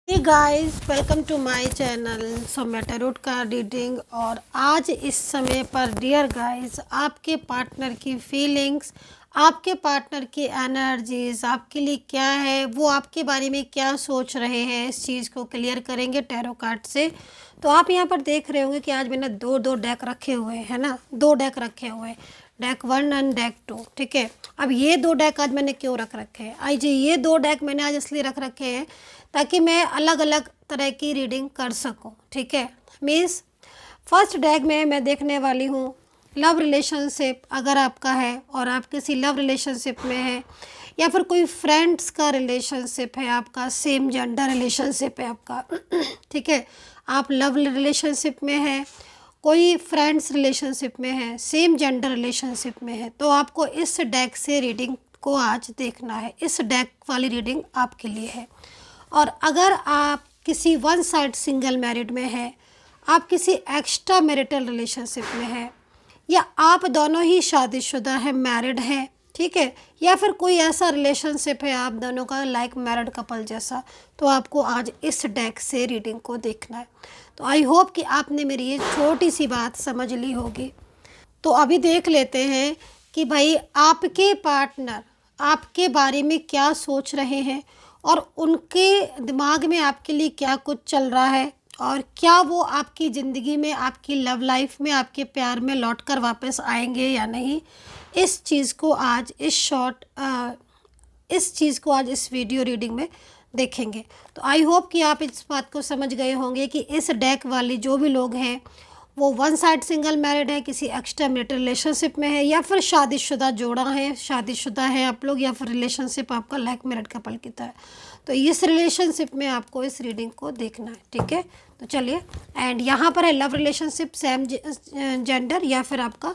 Hey guys, welcome to my channel. So मैं tarot card reading और आज इस समय पर डियर गाइस आपके पार्टनर की फीलिंग्स, आपके पार्टनर की एनर्जीज आपके लिए क्या है, वो आपके बारे में क्या सोच रहे हैं, इस चीज़ को क्लियर करेंगे टैरो कार्ड से। तो आप यहाँ पर देख रहे होंगे कि आज मैंने दो डेक रखे हुए हैं ना, दो डेक रखे हुए हैं, डेक 1 एंड डेक 2। ठीक है, अब ये दो डेक आज मैंने क्यों रख रखे हैं? आई जी, ये दो डेक मैंने आज इसलिए रख रखे हैं ताकि मैं अलग अलग तरह की रीडिंग कर सकूं। ठीक है, मीन्स फर्स्ट डेक में मैं देखने वाली हूँ लव रिलेशनशिप अगर आपका है और आप किसी लव रिलेशनशिप में है, या फिर कोई फ्रेंड्स का रिलेशनशिप है आपका, सेम जेंडर रिलेशनशिप है आपका। ठीक है, आप लव रिलेशनशिप में है, कोई फ्रेंड्स रिलेशनशिप में है, सेम जेंडर रिलेशनशिप में है, तो आपको इस डेक से रीडिंग को आज देखना है। इस डेक वाली रीडिंग आपके लिए है। और अगर आप किसी वन साइड सिंगल मैरिड में है, आप किसी एक्स्ट्रा मैरिटल रिलेशनशिप में है, या आप दोनों ही शादीशुदा हैं, मैरिड हैं, ठीक है, या फिर कोई ऐसा रिलेशनशिप है आप दोनों का लाइक मैरिड कपल जैसा, तो आपको आज इस डेक से रीडिंग को देखना है। तो आई होप कि आपने मेरी ये छोटी सी बात समझ ली होगी। तो अभी देख लेते हैं कि भाई आपके पार्टनर आपके बारे में क्या सोच रहे हैं और उनके दिमाग में आपके लिए क्या कुछ चल रहा है, और क्या वो आपकी ज़िंदगी में, आपकी लव लाइफ में, आपके प्यार में लौट कर वापस आएंगे या नहीं। इस चीज़ को आज इस वीडियो रीडिंग में देखेंगे। तो आई होप कि आप इस बात को समझ गए होंगे कि इस डेक वाली जो भी लोग हैं वो वन साइड सिंगल मैरिड है, किसी एक्स्ट्रा मैरिटल रिलेशनशिप में है, या फिर शादीशुदा जोड़ा है, शादीशुदा है आप लोग, या फिर रिलेशनशिप आपका लाइक मैरिड कपल की तरह। तो इस रिलेशनशिप में आपको इस रीडिंग को देखना है। ठीक है, तो चलिए। एंड यहाँ पर है लव रिलेशनशिप, सेम जेंडर, या फिर आपका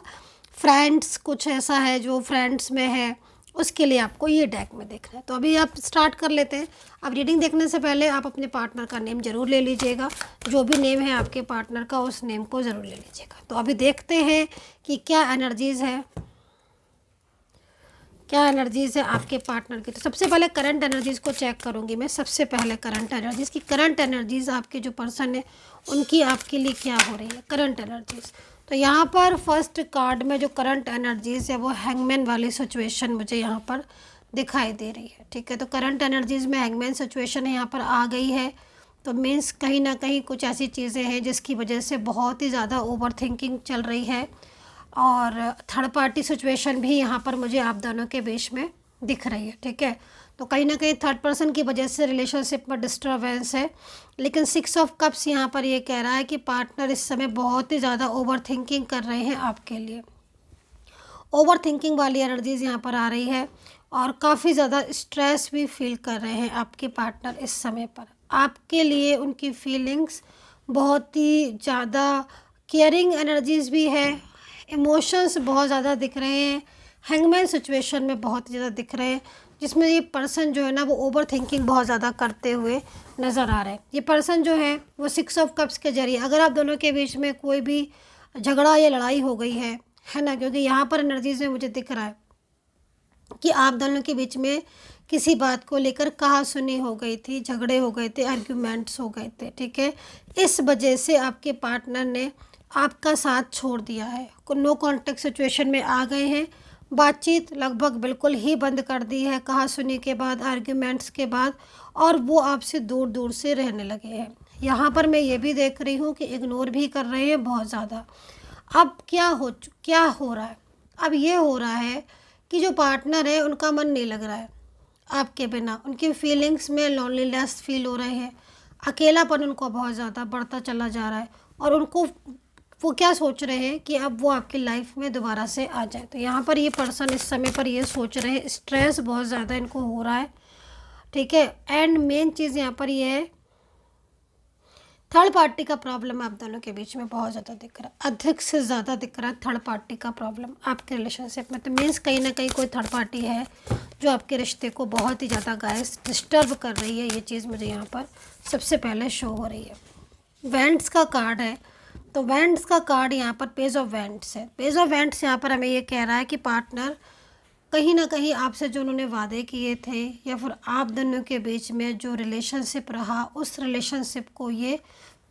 फ्रेंड्स कुछ ऐसा है जो फ्रेंड्स में है, उसके लिए आपको ये डेक में देखना है। तो अभी आप स्टार्ट कर लेते हैं। अब रीडिंग देखने से पहले आप अपने पार्टनर का नेम ज़रूर ले लीजिएगा, जो भी नेम है आपके पार्टनर का उस नेम को ज़रूर ले लीजिएगा। तो अभी देखते हैं कि क्या एनर्जीज़ है, क्या एनर्जीज़ है आपके पार्टनर की। तो सबसे पहले करंट एनर्जीज़ को चेक करूंगी मैं। सबसे पहले करंट एनर्जीज़ की, करंट एनर्जीज़ आपके जो पर्सन है उनकी आपके लिए क्या हो रही है, करंट एनर्जीज़। तो यहाँ पर फर्स्ट कार्ड में जो करंट एनर्जीज़ है वो हैंगमैन वाली सिचुएशन मुझे यहाँ पर दिखाई दे रही है। ठीक है, तो करंट एनर्जीज़ में हैंगमैन सिचुएशन यहाँ पर आ गई है। तो मीन्स कहीं ना कहीं कुछ ऐसी चीज़ें हैं जिसकी वजह से बहुत ही ज़्यादा ओवर थिंकिंग चल रही है, और थर्ड पार्टी सिचुएशन भी यहाँ पर मुझे आप दोनों के बीच में दिख रही है। ठीक है, तो कहीं ना कहीं थर्ड पर्सन की वजह से रिलेशनशिप में डिस्टर्बेंस है। लेकिन 6 ऑफ कप्स यहाँ पर ये कह रहा है कि पार्टनर इस समय बहुत ही ज़्यादा ओवर थिंकिंग कर रहे हैं आपके लिए। ओवर थिंकिंग वाली एनर्जीज़ यहाँ पर आ रही है, और काफ़ी ज़्यादा स्ट्रेस भी फील कर रहे हैं आपके पार्टनर इस समय पर। आपके लिए उनकी फीलिंग्स बहुत ही ज़्यादा केयरिंग एनर्जीज़ भी है, इमोशंस बहुत ज़्यादा दिख रहे हैं, हैंगमैन सिचुएशन में बहुत ज़्यादा दिख रहे हैं, जिसमें ये पर्सन जो है ना वो ओवर थिंकिंग बहुत ज़्यादा करते हुए नज़र आ रहे हैं। ये पर्सन जो है वो 6 ऑफ कप्स के जरिए, अगर आप दोनों के बीच में कोई भी झगड़ा या लड़ाई हो गई है ना, क्योंकि यहाँ पर एनर्जीज में मुझे दिख रहा है कि आप दोनों के बीच में किसी बात को लेकर कहा-सुनी हो गई थी, झगड़े हो गए थे, आर्ग्यूमेंट्स हो गए थे। ठीक है, इस वजह से आपके पार्टनर ने आपका साथ छोड़ दिया है, नो कॉन्टेक्ट सिचुएशन में आ गए हैं, बातचीत लगभग बिल्कुल ही बंद कर दी है कहा-सुनी के बाद, आर्ग्यूमेंट्स के बाद, और वो आपसे दूर दूर से रहने लगे हैं। यहाँ पर मैं ये भी देख रही हूँ कि इग्नोर भी कर रहे हैं बहुत ज़्यादा। अब क्या हो रहा है? अब ये हो रहा है कि जो पार्टनर है उनका मन नहीं लग रहा है आपके बिना, उनकी फीलिंग्स में लोनलीनेस फील हो रहे हैं, अकेलापन उनको बहुत ज़्यादा बढ़ता चला जा रहा है, और उनको वो क्या सोच रहे हैं कि अब वो आपकी लाइफ में दोबारा से आ जाए। तो यहाँ पर ये पर्सन इस समय पर ये सोच रहे हैं, स्ट्रेस बहुत ज़्यादा इनको हो रहा है। ठीक है, एंड मेन चीज़ यहाँ पर ये है, थर्ड पार्टी का प्रॉब्लम आप दोनों के बीच में बहुत ज़्यादा दिख रहा है, अधिक से ज़्यादा दिख रहा है थर्ड पार्टी का प्रॉब्लम आपके रिलेशनशिप में। तो मीन्स कहीं ना कहीं कोई थर्ड पार्टी है जो आपके रिश्ते को बहुत ही ज़्यादा गाइस डिस्टर्ब कर रही है। ये चीज़ मुझे यहाँ पर सबसे पहले शो हो रही है। वेंट्स का कार्ड है, तो वेंट्स का कार्ड यहाँ पर पेज ऑफ वेंट्स है। पेज ऑफ वेंट्स यहाँ पर हमें ये कह रहा है कि पार्टनर कहीं ना कहीं आपसे जो उन्होंने वादे किए थे या फिर आप दोनों के बीच में जो रिलेशनशिप रहा, उस रिलेशनशिप को ये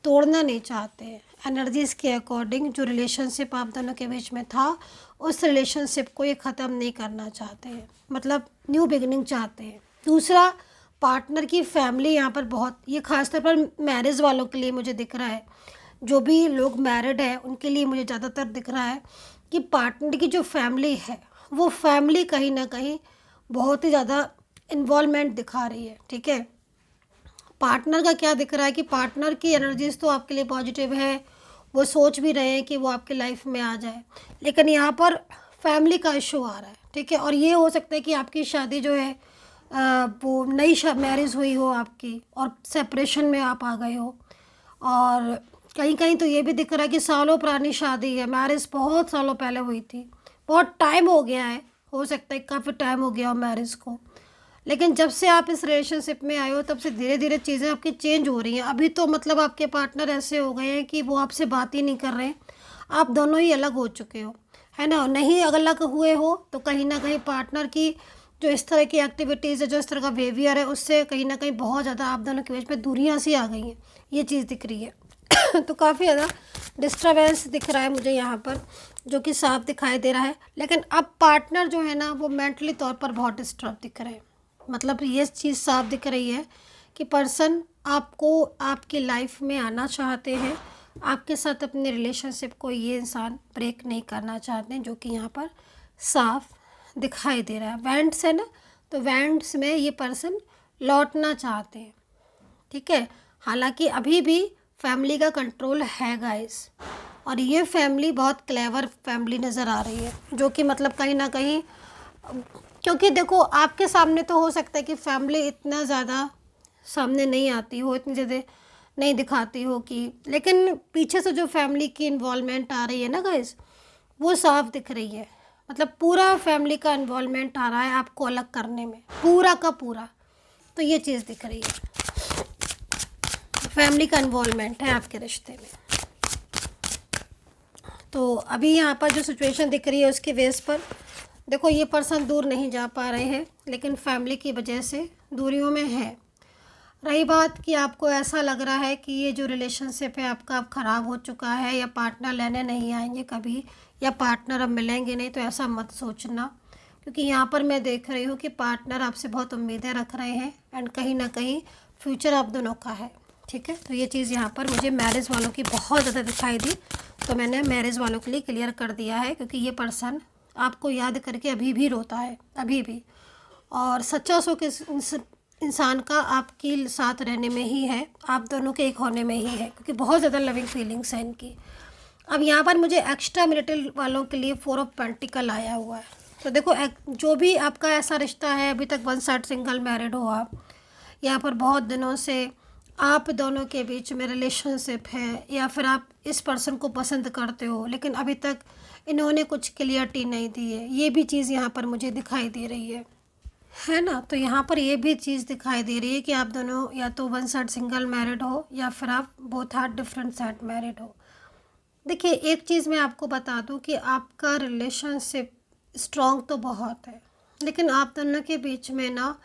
तोड़ना नहीं चाहते हैं। एनर्जीज़ के अकॉर्डिंग जो रिलेशनशिप आप दोनों के बीच में था, उस रिलेशनशिप को ये ख़त्म नहीं करना चाहते हैं, मतलब न्यू बिगिनिंग चाहते हैं। दूसरा, पार्टनर की फैमिली यहाँ पर बहुत, ये खासतौर पर मैरिज वालों के लिए मुझे दिख रहा है, जो भी लोग मैरिड है उनके लिए मुझे ज़्यादातर दिख रहा है कि पार्टनर की जो फैमिली है वो फैमिली कहीं ना कहीं बहुत ही ज़्यादा इन्वॉल्वमेंट दिखा रही है। ठीक है, पार्टनर का क्या दिख रहा है कि पार्टनर की एनर्जीज तो आपके लिए पॉजिटिव है, वो सोच भी रहे हैं कि वो आपके लाइफ में आ जाए, लेकिन यहाँ पर फैमिली का इशू आ रहा है। ठीक है, और ये हो सकता है कि आपकी शादी जो है वो नई मैरिज हुई हो आपकी और सेपरेशन में आप आ गए हो, और कहीं कहीं तो ये भी दिख रहा है कि सालों पुरानी शादी है, मैरिज बहुत सालों पहले हुई थी, बहुत टाइम हो गया है, हो सकता है काफ़ी टाइम हो गया हो मैरिज को, लेकिन जब से आप इस रिलेशनशिप में आए हो तब से धीरे धीरे चीज़ें आपकी चेंज हो रही हैं। अभी तो मतलब आपके पार्टनर ऐसे हो गए हैं कि वो आपसे बात ही नहीं कर रहे हैं, आप दोनों ही अलग हो चुके हो, है ना। नहीं अलग हुए हो तो कहीं ना कहीं पार्टनर की जो इस तरह की एक्टिविटीज़ है, जो इस तरह का बिहेवियर है, उससे कहीं ना कहीं बहुत ज़्यादा आप दोनों के बीच में दूरियाँ सी आ गई हैं, ये चीज़ दिख रही है। तो काफ़ी ज़्यादा डिस्टर्बेंस दिख रहा है मुझे यहाँ पर, जो कि साफ दिखाई दे रहा है। लेकिन अब पार्टनर जो है ना वो मेंटली तौर पर बहुत डिस्टर्ब दिख रहे हैं, मतलब ये चीज़ साफ दिख रही है कि पर्सन आपको आपकी लाइफ में आना चाहते हैं, आपके साथ अपने रिलेशनशिप को ये इंसान ब्रेक नहीं करना चाहते हैं, जो कि यहाँ पर साफ दिखाई दे रहा है। वेंट्स है ना, तो वेंट्स में ये पर्सन लौटना चाहते हैं। ठीक है, हालांकि अभी भी फैमिली का कंट्रोल है गाइस, और ये फैमिली बहुत क्लेवर फैमिली नज़र आ रही है, जो कि मतलब कहीं ना कहीं, क्योंकि देखो आपके सामने तो हो सकता है कि फैमिली इतना ज़्यादा सामने नहीं आती हो, इतनी ज़्यादा नहीं दिखाती हो कि, लेकिन पीछे से जो फैमिली की इन्वॉल्वमेंट आ रही है ना गाइस, वो साफ दिख रही है। मतलब पूरा फैमिली का इन्वॉल्वमेंट आ रहा है आपको अलग करने में, पूरा का पूरा, तो ये चीज़ दिख रही है, फैमिली का इन्वॉल्वमेंट है आपके रिश्ते में। तो अभी यहाँ पर जो सिचुएशन दिख रही है उसके बेस पर देखो, ये पर्सन दूर नहीं जा पा रहे हैं, लेकिन फैमिली की वजह से दूरियों में है। रही बात कि आपको ऐसा लग रहा है कि ये जो रिलेशनशिप है आपका अब ख़राब हो चुका है, या पार्टनर लेने नहीं आएंगे कभी, या पार्टनर अब मिलेंगे नहीं, तो ऐसा मत सोचना, क्योंकि यहाँ पर मैं देख रही हूँ कि पार्टनर आपसे बहुत उम्मीदें रख रहे हैं, एंड कहीं ना कहीं फ्यूचर आप दोनों का है। ठीक है, तो ये चीज़ यहाँ पर मुझे मैरिज वालों की बहुत ज़्यादा दिखाई दी, तो मैंने मैरिज वालों के लिए क्लियर कर दिया है, क्योंकि ये पर्सन आपको याद करके अभी भी रोता है, अभी भी, और सच्चा सुख इस इंसान का आपके साथ रहने में ही है, आप दोनों के एक होने में ही है, क्योंकि बहुत ज़्यादा लविंग फीलिंग्स है इनकी। अब यहाँ पर मुझे एक्स्ट्रा मैरिटल वालों के लिए 4 ऑफ पेंटिकल आया हुआ है। तो देखो जो भी आपका ऐसा रिश्ता है, अभी तक वन साइड सिंगल मैरिड हो आप, यहाँ पर बहुत दिनों से आप दोनों के बीच में रिलेशनशिप है, या फिर आप इस पर्सन को पसंद करते हो, लेकिन अभी तक इन्होंने कुछ क्लियरिटी नहीं दी है, ये भी चीज़ यहाँ पर मुझे दिखाई दे रही है ना। तो यहाँ पर ये भी चीज़ दिखाई दे रही है कि आप दोनों या तो वन साइड सिंगल मैरिड हो, या फिर आप both are different side married हो। देखिए एक चीज़ मैं आपको बता दूँ कि आपका रिलेशनशिप स्ट्रॉन्ग तो बहुत है, लेकिन आप दोनों के बीच में ना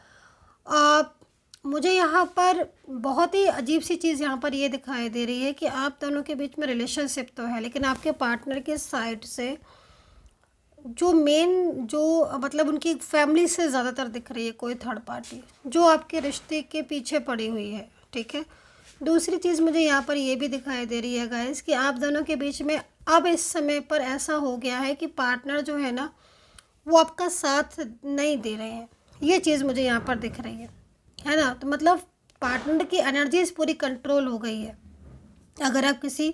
मुझे यहाँ पर बहुत ही अजीब सी चीज़ यहाँ पर ये दिखाई दे रही है कि आप दोनों के बीच में रिलेशनशिप तो है, लेकिन आपके पार्टनर के साइड से जो मतलब उनकी फैमिली से ज़्यादातर दिख रही है कोई थर्ड पार्टी, जो आपके रिश्ते के पीछे पड़ी हुई है। ठीक है, दूसरी चीज़ मुझे यहाँ पर ये भी दिखाई दे रही है गाइस कि आप दोनों के बीच में अब इस समय पर ऐसा हो गया है कि पार्टनर जो है ना वो आपका साथ नहीं दे रहे हैं, ये चीज़ मुझे यहाँ पर दिख रही है ना। तो मतलब पार्टनर की एनर्जीज पूरी कंट्रोल हो गई है। अगर आप किसी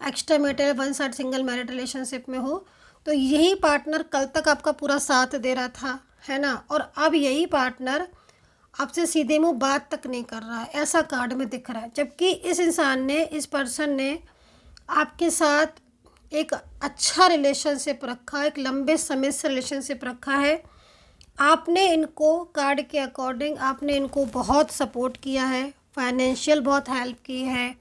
extra marital one side single married relationship में हो, तो यही पार्टनर कल तक आपका पूरा साथ दे रहा था, है ना, और अब यही पार्टनर आपसे सीधे मुंह बात तक नहीं कर रहा है, ऐसा कार्ड में दिख रहा है। जबकि इस पर्सन ने आपके साथ एक अच्छा रिलेशनशिप रखा, एक लंबे समय से रिलेशनशिप रखा है। आपने इनको कार्ड के अकॉर्डिंग आपने इनको बहुत सपोर्ट किया है, फाइनेंशियल बहुत हेल्प की है,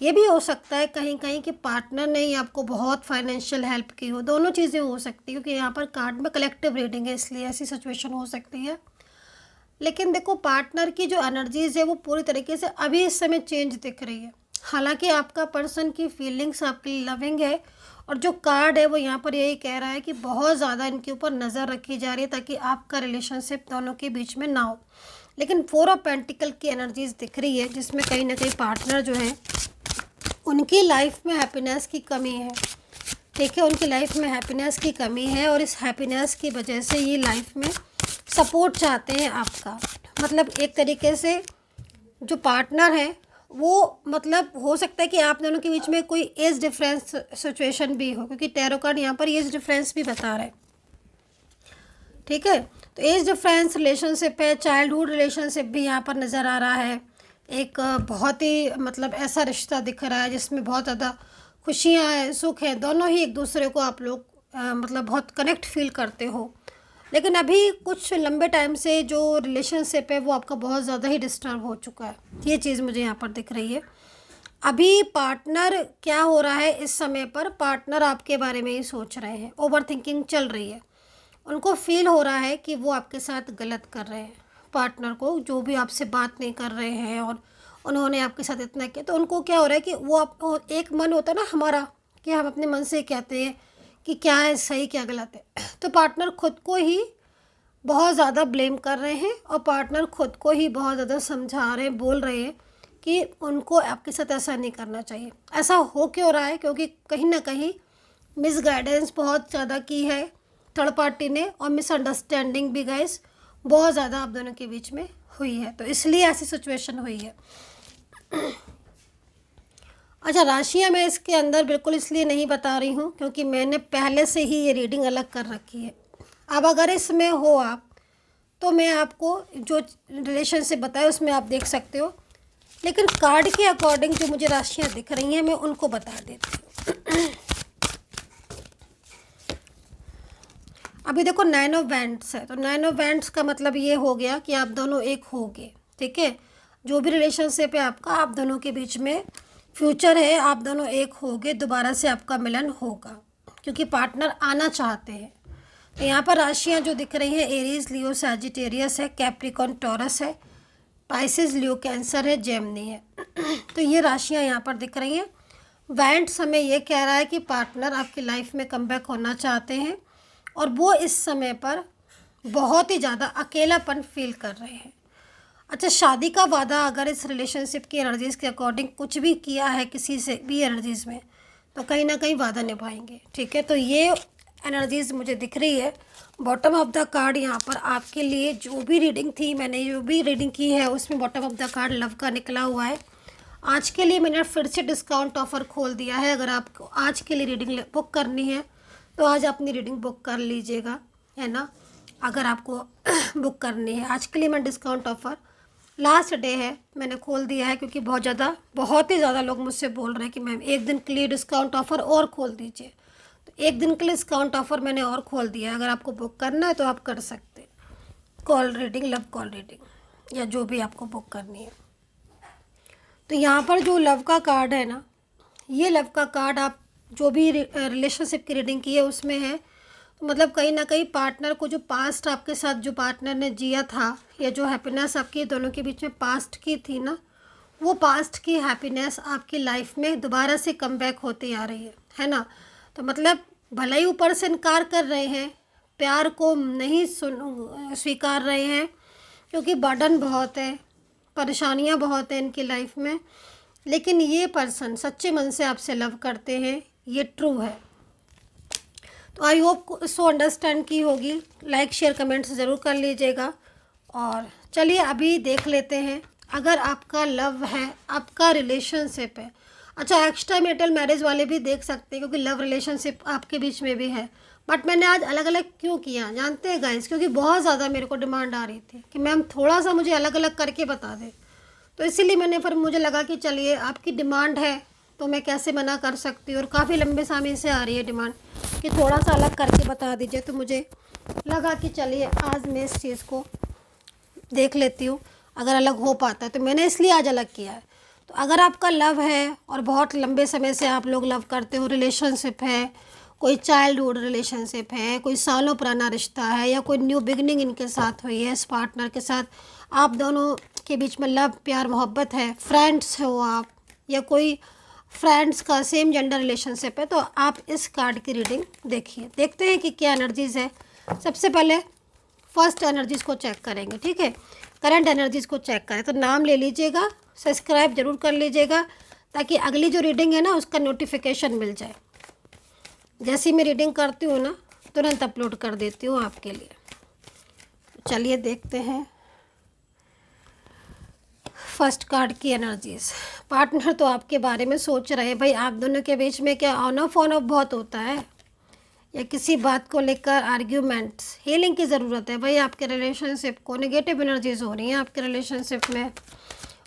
ये भी हो सकता है कहीं कहीं कि पार्टनर ने ही आपको बहुत फाइनेंशियल हेल्प की हो, दोनों चीज़ें हो सकती है, क्योंकि यहाँ पर कार्ड में कलेक्टिव रीडिंग है, इसलिए ऐसी सिचुएशन हो सकती है। लेकिन देखो, पार्टनर की जो एनर्जीज है वो पूरी तरीके से अभी इस समय चेंज दिख रही है। हालांकि आपका पर्सन की फीलिंग्स आपके लिए लविंग है, और जो कार्ड है वो यहाँ पर यही कह रहा है कि बहुत ज़्यादा इनके ऊपर नज़र रखी जा रही है ताकि आपका रिलेशनशिप दोनों के बीच में ना हो। लेकिन 4 ऑफ पेंटिकल की एनर्जीज दिख रही है, जिसमें कहीं ना कहीं पार्टनर जो है उनकी लाइफ में हैप्पीनेस की कमी है। ठीक है, उनकी लाइफ में हैप्पीनेस की कमी है, और इस हैप्पीनेस की वजह से ये लाइफ में सपोर्ट चाहते हैं आपका। मतलब एक तरीके से जो पार्टनर है वो, मतलब हो सकता है कि आप दोनों के बीच में कोई एज डिफरेंस सिचुएशन भी हो, क्योंकि टैरो कार्ड यहाँ पर एज डिफरेंस भी बता रहे हैं। ठीक है, तो एज डिफरेंस रिलेशनशिप है, चाइल्डहुड रिलेशनशिप भी यहाँ पर नज़र आ रहा है। एक बहुत ही मतलब ऐसा रिश्ता दिख रहा है जिसमें बहुत ज़्यादा खुशियाँ हैं, सुख है, दोनों ही एक दूसरे को आप लोग मतलब बहुत कनेक्ट फील करते हो। लेकिन अभी कुछ लंबे टाइम से जो रिलेशनशिप है वो आपका बहुत ज़्यादा ही डिस्टर्ब हो चुका है, ये चीज़ मुझे यहाँ पर दिख रही है। अभी पार्टनर क्या हो रहा है इस समय पर, पार्टनर आपके बारे में ही सोच रहे हैं, ओवर थिंकिंग चल रही है। उनको फील हो रहा है कि वो आपके साथ गलत कर रहे हैं। पार्टनर को जो भी आपसे बात नहीं कर रहे हैं और उन्होंने आपके साथ इतना किया, तो उनको क्या हो रहा है कि वो आपको, एक मन होता है ना हमारा कि हम अपने मन से कहते हैं कि क्या है सही क्या गलत है, तो पार्टनर खुद को ही बहुत ज़्यादा ब्लेम कर रहे हैं, और पार्टनर खुद को ही बहुत ज़्यादा समझा रहे हैं, बोल रहे हैं कि उनको आपके साथ ऐसा नहीं करना चाहिए। ऐसा हो क्यों रहा है? क्योंकि कहीं ना कहीं मिसगाइडेंस बहुत ज़्यादा की है थर्ड पार्टी ने, और मिसअंडरस्टैंडिंग भी गाइस बहुत ज़्यादा आप दोनों के बीच में हुई है, तो इसलिए ऐसी सिचुएशन हुई है। अच्छा, राशियाँ मैं इसके अंदर बिल्कुल इसलिए नहीं बता रही हूँ क्योंकि मैंने पहले से ही ये रीडिंग अलग कर रखी है। अब अगर इसमें हो आप, तो मैं आपको जो रिलेशनशिप बताया उसमें आप देख सकते हो, लेकिन कार्ड के अकॉर्डिंग जो मुझे राशियाँ दिख रही हैं मैं उनको बता देती हूँ। अभी देखो 9 ऑफ वैंड्स है, तो 9 ऑफ वैंड्स का मतलब ये हो गया कि आप दोनों एक होगे। ठीक है, जो भी रिलेशनशिप है आपका, आप दोनों के बीच में फ्यूचर है, आप दोनों एक होगे, दोबारा से आपका मिलन होगा, क्योंकि पार्टनर आना चाहते हैं। तो यहाँ पर राशियाँ जो दिख रही हैं, एरीज, लियो, सैजिटेरियस है, कैप्रिकॉन, टॉरस है, पाइसिस, लियो, कैंसर है, जेमिनी है। तो ये राशियाँ यहाँ पर दिख रही हैं। वैंड्स हमें ये कह रहा है कि पार्टनर आपकी लाइफ में कमबैक होना चाहते हैं, और वो इस समय पर बहुत ही ज़्यादा अकेलापन फील कर रहे हैं। अच्छा, शादी का वादा अगर इस रिलेशनशिप की एनर्जीज़ के अकॉर्डिंग कुछ भी किया है किसी से भी एनर्जीज़ में, तो कहीं ना कहीं वादा निभाएंगे। ठीक है, तो ये एनर्जीज़ मुझे दिख रही है। बॉटम ऑफ द कार्ड यहाँ पर आपके लिए जो भी रीडिंग थी, मैंने जो भी रीडिंग की है उसमें bottom of the card love का निकला हुआ है। आज के लिए मैंने फिर से डिस्काउंट ऑफ़र खोल दिया है। अगर आपको आज के लिए रीडिंग बुक करनी है तो आज अपनी रीडिंग बुक कर लीजिएगा, है ना। अगर आपको बुक करनी है आज के लिए, मैं डिस्काउंट ऑफ़र लास्ट डे है, मैंने खोल दिया है, क्योंकि बहुत ही ज़्यादा लोग मुझसे बोल रहे हैं कि मैम एक दिन के लिए डिस्काउंट ऑफ़र और खोल दीजिए। तो एक दिन के लिए डिस्काउंट ऑफ़र मैंने और खोल दिया है। अगर आपको बुक करना है तो आप कर सकते हैं, call reading, love call reading, या जो भी आपको बुक करनी है। तो यहाँ पर जो लव का कार्ड है ना, ये लव का कार्ड आप जो भी रिलेशनशिप की रीडिंग की है उसमें है। तो मतलब कहीं ना कहीं पार्टनर को जो पास्ट आपके साथ जो पार्टनर ने जिया था, या जो हैप्पीनेस आपकी दोनों के बीच में पास्ट की थी ना, वो पास्ट की हैप्पीनेस आपकी लाइफ में दोबारा से कम बैक होती आ रही है ना। तो मतलब भले ही ऊपर से इनकार कर रहे हैं, प्यार को नहीं स्वीकार रहे हैं, क्योंकि बर्डन बहुत है, परेशानियां बहुत हैं इनकी लाइफ में, लेकिन ये पर्सन सच्चे मन से आपसे लव करते हैं, ये ट्रू है। तो आई होप इसको अंडरस्टैंड की होगी। लाइक शेयर कमेंट्स ज़रूर कर लीजिएगा। और चलिए अभी देख लेते हैं, अगर आपका लव है, आपका रिलेशनशिप है। अच्छा, एक्स्ट्रा मैरिटल मैरिज वाले भी देख सकते हैं, क्योंकि लव रिलेशनशिप आपके बीच में भी है। बट मैंने आज अलग अलग क्यों किया जानते हैं गाइस, क्योंकि बहुत ज़्यादा मेरे को डिमांड आ रही थी कि मैम थोड़ा सा मुझे अलग अलग करके बता दें। तो इसीलिए मैंने फिर मुझे लगा कि चलिए आपकी डिमांड है तो मैं कैसे मना कर सकती हूँ, और काफ़ी लंबे समय से आ रही है डिमांड कि थोड़ा सा अलग करके बता दीजिए। तो मुझे लगा कि चलिए आज मैं इस चीज़ को देख लेती हूँ, अगर अलग हो पाता है तो मैंने इसलिए आज अलग किया है। तो अगर आपका लव है और बहुत लंबे समय से आप लोग लव करते हो, रिलेशनशिप है, कोई चाइल्डहुड रिलेशनशिप है, कोई सालों पुराना रिश्ता है, या कोई न्यू बिगनिंग इनके साथ हुई है, इस पार्टनर के साथ आप दोनों के बीच में लव प्यार मोहब्बत है, फ्रेंड्स हो आप, या कोई फ्रेंड्स का सेम जेंडर रिलेशनशिप है, तो आप इस कार्ड की रीडिंग देखिए। देखते हैं कि क्या एनर्जीज़ है। सबसे पहले फर्स्ट एनर्जीज़ को चेक करेंगे, ठीक है। करंट एनर्जीज़ को चेक करें तो नाम ले लीजिएगा, सब्सक्राइब ज़रूर कर लीजिएगा, ताकि अगली जो रीडिंग है ना उसका नोटिफिकेशन मिल जाए। जैसी मैं रीडिंग करती हूँ ना तुरंत अपलोड कर देती हूँ आपके लिए। चलिए देखते हैं फर्स्ट कार्ड की एनर्जीज़। पार्टनर तो आपके बारे में सोच रहे हैं भाई, आप दोनों के बीच में क्या ऑन ऑफ बहुत होता है, या किसी बात को लेकर आर्ग्यूमेंट्स, हीलिंग की ज़रूरत है भाई। आपके रिलेशनशिप को नेगेटिव एनर्जीज हो रही हैं आपके रिलेशनशिप में,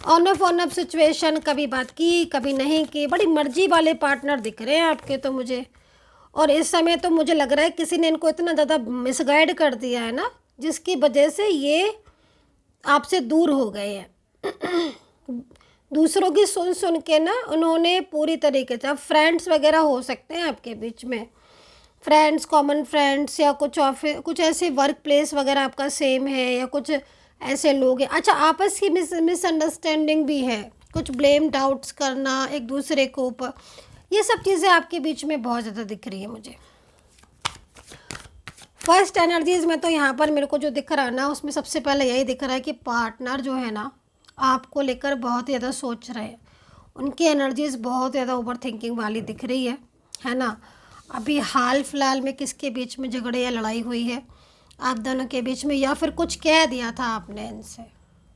ऑन ऑफ सिचुएशन, कभी बात की कभी नहीं की, बड़ी मर्जी वाले पार्टनर दिख रहे हैं आपके तो मुझे। और इस समय तो मुझे लग रहा है किसी ने इनको इतना ज़्यादा मिसगाइड कर दिया है ना, जिसकी वजह से ये आपसे दूर हो गए हैं। दूसरों की सुन के ना उन्होंने पूरी तरीके से, अब फ्रेंड्स वगैरह हो सकते हैं आपके बीच में, फ्रेंड्स, कॉमन फ्रेंड्स, या कुछ ऑफिस, कुछ ऐसे वर्क प्लेस वगैरह आपका सेम है, या कुछ ऐसे लोग हैं। अच्छा, आपस की मिसअंडरस्टैंडिंग भी है, कुछ ब्लेम डाउट्स करना एक दूसरे के ऊपर, ये सब चीज़ें आपके बीच में बहुत ज़्यादा दिख रही है मुझे। फर्स्ट एनर्जीज़ में तो यहाँ पर मेरे को जो दिख रहा है ना, उसमें सबसे पहले यही दिख रहा है कि पार्टनर जो है ना आपको लेकर बहुत ज़्यादा सोच रहे हैं। उनकी एनर्जीज़ बहुत ज़्यादा ओवर थिंकिंग वाली दिख रही है ना। अभी हाल फिलहाल में किसके बीच में झगड़े या लड़ाई हुई है आप दोनों के बीच में, या फिर कुछ कह दिया था आपने इनसे,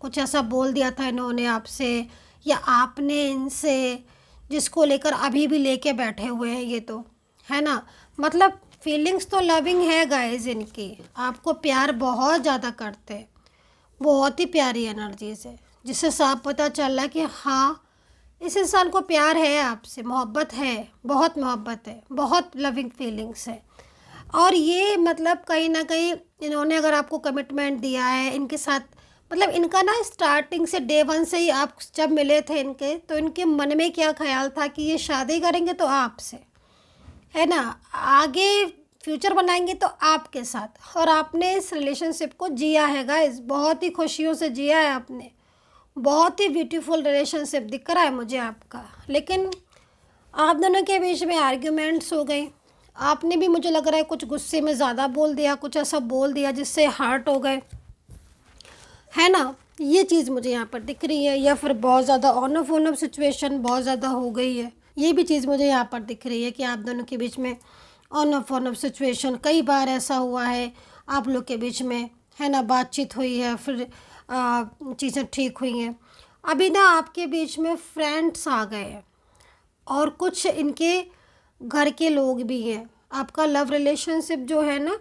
कुछ ऐसा बोल दिया था इन्होंने आपसे, या आपने इनसे, जिसको लेकर अभी भी लेके बैठे हुए हैं ये तो, है ना। मतलब फीलिंग्स तो लविंग है गाइस इनकी, आपको प्यार बहुत ज़्यादा करते हैं, बहुत ही प्यारी एनर्जी से, जिससे साफ पता चल रहा है कि हाँ इस इंसान को प्यार है आपसे, मोहब्बत है, बहुत मोहब्बत है, बहुत लविंग फीलिंग्स है। और ये मतलब कहीं ना कहीं इन्होंने अगर आपको कमिटमेंट दिया है इनके साथ, मतलब इनका ना स्टार्टिंग से डे वन से ही आप जब मिले थे इनके, तो इनके मन में क्या ख्याल था कि ये शादी करेंगे तो आपसे, है ना, आगे फ्यूचर बनाएंगे तो आपके साथ। और आपने इस रिलेशनशिप को जिया है गाइस, बहुत ही खुशियों से जिया है आपने, बहुत ही ब्यूटीफुल रिलेशनशिप दिख रहा है मुझे आपका। लेकिन आप दोनों के बीच में आर्ग्यूमेंट्स हो गए, आपने भी मुझे लग रहा है कुछ गुस्से में ज़्यादा बोल दिया, कुछ ऐसा बोल दिया जिससे हर्ट हो गए, है ना। ये चीज़ मुझे यहाँ पर दिख रही है, या फिर बहुत ज़्यादा ऑन ऑफ सिचुएशन बहुत ज़्यादा हो गई है, ये भी चीज़ मुझे यहाँ पर दिख रही है कि आप दोनों के बीच में ऑन ऑफ सिचुएशन, कई बार ऐसा हुआ है आप लोग के बीच में, है ना, बातचीत हुई है, फिर चीज़ें ठीक हुई हैं। अभी ना आपके बीच में फ्रेंड्स आ गए हैं, और कुछ इनके घर के लोग भी हैं। आपका लव रिलेशनशिप जो है ना,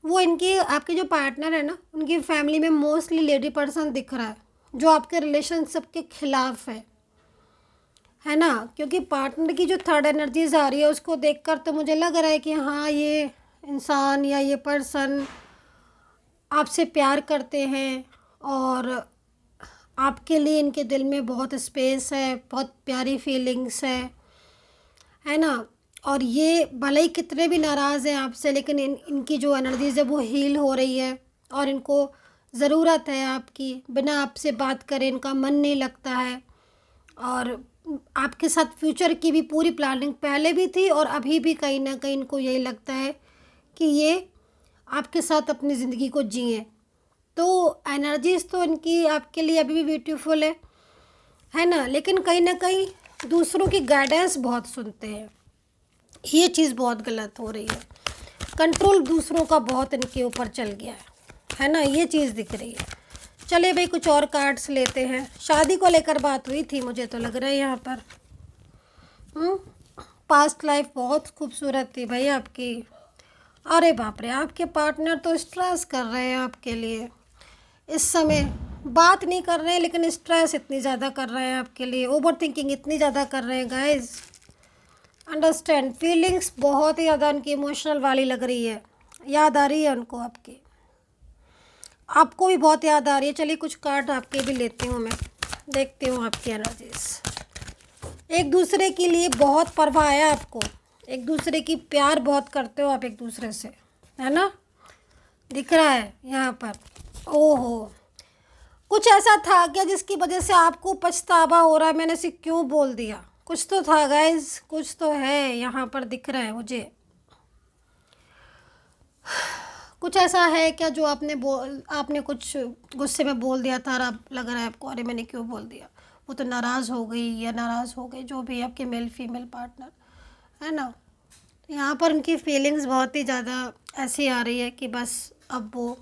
वो इनके, आपके जो पार्टनर है ना, उनकी फैमिली में मोस्टली लेडी पर्सन दिख रहा है, जो आपके रिलेशनशिप के खिलाफ है ना। क्योंकि पार्टनर की जो थर्ड एनर्जीज आ रही है उसको देखकर तो मुझे लग रहा है कि हाँ ये इंसान या ये पर्सन आपसे प्यार करते हैं, और आपके लिए इनके दिल में बहुत स्पेस है, बहुत प्यारी फीलिंग्स है ना। और ये भले ही कितने भी नाराज़ हैं आपसे, लेकिन इनकी जो एनर्जीज़ है वो हील हो रही है, और इनको ज़रूरत है आपकी, बिना आपसे बात करे इनका मन नहीं लगता है। और आपके साथ फ्यूचर की भी पूरी प्लानिंग पहले भी थी, और अभी भी कहीं ना कहीं इनको यही लगता है कि ये आपके साथ अपनी ज़िंदगी को जिए। तो एनर्जीज़ तो इनकी आपके लिए अभी भी ब्यूटीफुल है ना। लेकिन कहीं ना कहीं दूसरों की गाइडेंस बहुत सुनते हैं, ये चीज़ बहुत गलत हो रही है। कंट्रोल दूसरों का बहुत इनके ऊपर चल गया है ना, ये चीज़ दिख रही है। चलिए भाई कुछ और कार्ड्स लेते हैं। शादी को लेकर बात हुई थी मुझे तो लग रहा है यहाँ पर। पास्ट लाइफ बहुत खूबसूरत थी भाई आपकी। अरे बाप रे, आपके पार्टनर तो स्ट्रेस कर रहे हैं आपके लिए इस समय, बात नहीं कर रहे हैं लेकिन स्ट्रेस इतनी ज़्यादा कर रहे हैं आपके लिए, ओवर थिंकिंग इतनी ज़्यादा कर रहे हैं गाइस। अंडरस्टैंड, फीलिंग्स बहुत ही ज़्यादा उनकी इमोशनल वाली लग रही है, याद आ रही है उनको आपकी, आपको भी बहुत याद आ रही है। चलिए कुछ कार्ड आपके भी लेती हूँ मैं, देखती हूँ आपकी एनर्जीज। एक दूसरे के लिए बहुत परवाह है आपको, एक दूसरे की प्यार बहुत करते हो आप एक दूसरे से, है ना, दिख रहा है यहाँ पर। ओहो, कुछ ऐसा था क्या जिसकी वजह से आपको पछतावा हो रहा है, मैंने इसे क्यों बोल दिया? कुछ तो था गाइस, कुछ तो है यहाँ पर दिख रहा है मुझे। कुछ ऐसा है क्या जो आपने कुछ गुस्से में बोल दिया था और अब लग रहा है आपको अरे मैंने क्यों बोल दिया? वो तो नाराज़ हो गई या नाराज़ हो गए, जो भी आपके मेल फीमेल पार्टनर, है ना। यहाँ पर उनकी फीलिंग्स बहुत ही ज़्यादा ऐसी आ रही है कि बस अब वो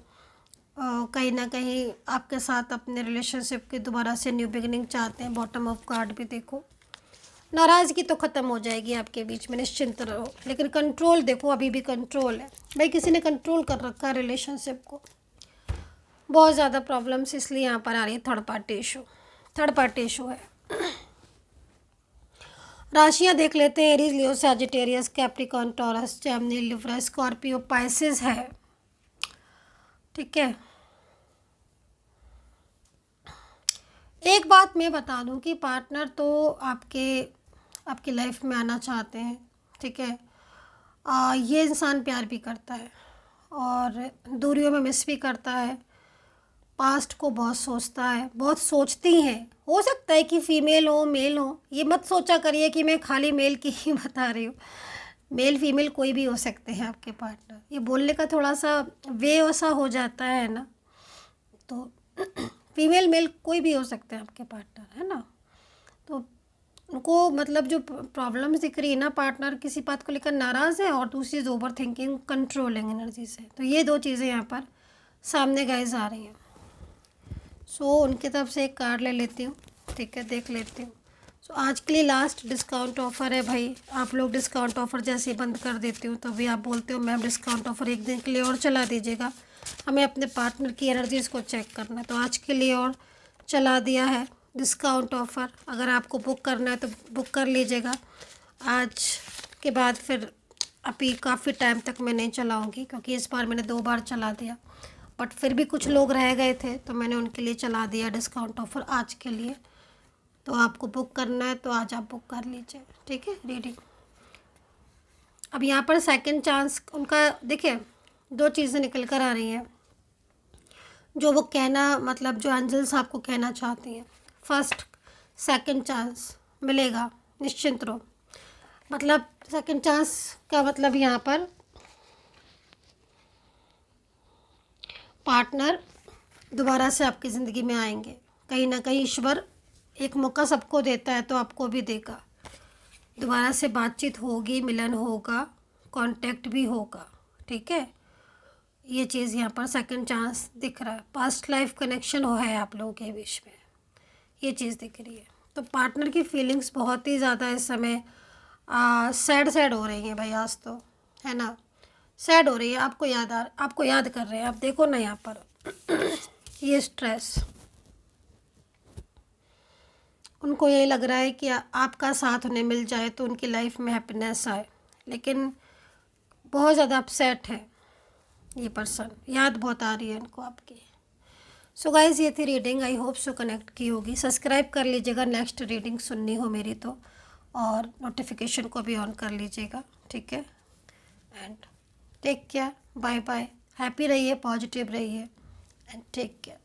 कहीं ना कहीं आपके साथ अपने रिलेशनशिप की दोबारा से न्यू बिगिनिंग चाहते हैं। बॉटम ऑफ कार्ड भी देखो, नाराज़गी तो ख़त्म हो जाएगी आपके बीच में, निश्चिंत रहो। लेकिन कंट्रोल देखो, अभी भी कंट्रोल है भाई, किसी ने कंट्रोल कर रखा है रिलेशनशिप को। बहुत ज़्यादा प्रॉब्लम्स इसलिए यहाँ पर आ रही है, थर्ड पार्टी इशू है। राशियाँ देख लेते हैं, Aries, Leo, Sagittarius, Capricorn, Taurus, Gemini, Libra, Scorpio, Pisces है, ठीक है। एक बात मैं बता दूं कि पार्टनर तो आपकी लाइफ में आना चाहते हैं, ठीक है। ये इंसान प्यार भी करता है और दूरियों में मिस भी करता है, पास्ट को बहुत सोचता है, बहुत सोचती हैं। हो सकता है कि फीमेल हो मेल हो, ये मत सोचा करिए कि मैं खाली मेल की ही बता रही हूँ, मेल फीमेल कोई भी हो सकते हैं आपके पार्टनर। ये बोलने का थोड़ा सा वे वैसा हो जाता है ना, तो फीमेल मेल कोई भी हो सकते हैं आपके पार्टनर, है ना। तो उनको मतलब जो प्रॉब्लम्स दिख रही है ना, पार्टनर किसी बात को लेकर नाराज़ है और दूसरी चीज़ ओवर थिंकिंग, कंट्रोलिंग एनर्जी से। तो ये दो चीज़ें यहाँ पर सामने गाइस आ रही हैं। सो उनकी तरफ से एक कार्ड ले लेती हूँ, ठीक है, देख लेती हूँ। सो आज के लिए लास्ट डिस्काउंट ऑफ़र है भाई। आप लोग डिस्काउंट ऑफ़र जैसे ही बंद कर देती हूँ तो भी आप बोलते हो मैम डिस्काउंट ऑफ़र एक दिन के लिए और चला दीजिएगा, हमें अपने पार्टनर की एनर्जीज़ को चेक करना है। तो आज के लिए और चला दिया है डिस्काउंट ऑफ़र। अगर आपको बुक करना है तो बुक कर लीजिएगा। आज के बाद फिर अभी काफ़ी टाइम तक मैं नहीं चलाऊँगी, क्योंकि इस बार मैंने 2 बार चला दिया, बट फिर भी कुछ लोग रह गए थे तो मैंने उनके लिए चला दिया डिस्काउंट ऑफ़र आज के लिए। तो आपको बुक करना है तो आज आप बुक कर लीजिए, ठीक है। रीडिंग अब यहाँ पर सेकंड चांस उनका देखिए, 2 चीज़ें निकल कर आ रही हैं जो वो कहना, मतलब जो एंजल्स आपको कहना चाहती हैं। फर्स्ट सेकंड चांस मिलेगा, निश्चिंत रहो। मतलब सेकंड चांस का मतलब यहाँ पर पार्टनर दोबारा से आपकी ज़िंदगी में आएंगे। कहीं ना कहीं ईश्वर एक मौका सबको देता है तो आपको भी देगा। दोबारा से बातचीत होगी, मिलन होगा, कांटेक्ट भी होगा, ठीक है। ये चीज़ यहाँ पर सेकंड चांस दिख रहा है। पास्ट लाइफ कनेक्शन हो है आप लोगों के बीच में, ये चीज़ दिख रही है। तो पार्टनर की फीलिंग्स बहुत ही ज़्यादा इस समय सैड हो रही हैं भाई आज तो, है ना। सैड हो रही है, आपको याद कर रहे हैं। आप देखो ना यहाँ पर ये स्ट्रेस, उनको यही लग रहा है कि आपका साथ उन्हें मिल जाए तो उनकी लाइफ में हैप्पीनेस आए, लेकिन बहुत ज़्यादा अपसेट है ये पर्सन, याद बहुत आ रही है इनको आपकी। सो गाइज़ ये थी reading, I hope so connect की होगी। सब्सक्राइब कर लीजिएगा नेक्स्ट रीडिंग सुननी हो मेरी तो, और नोटिफिकेशन को भी ऑन कर लीजिएगा, ठीक है। And take care, bye bye, happy रहिए, पॉजिटिव रहिए एंड टेक केयर।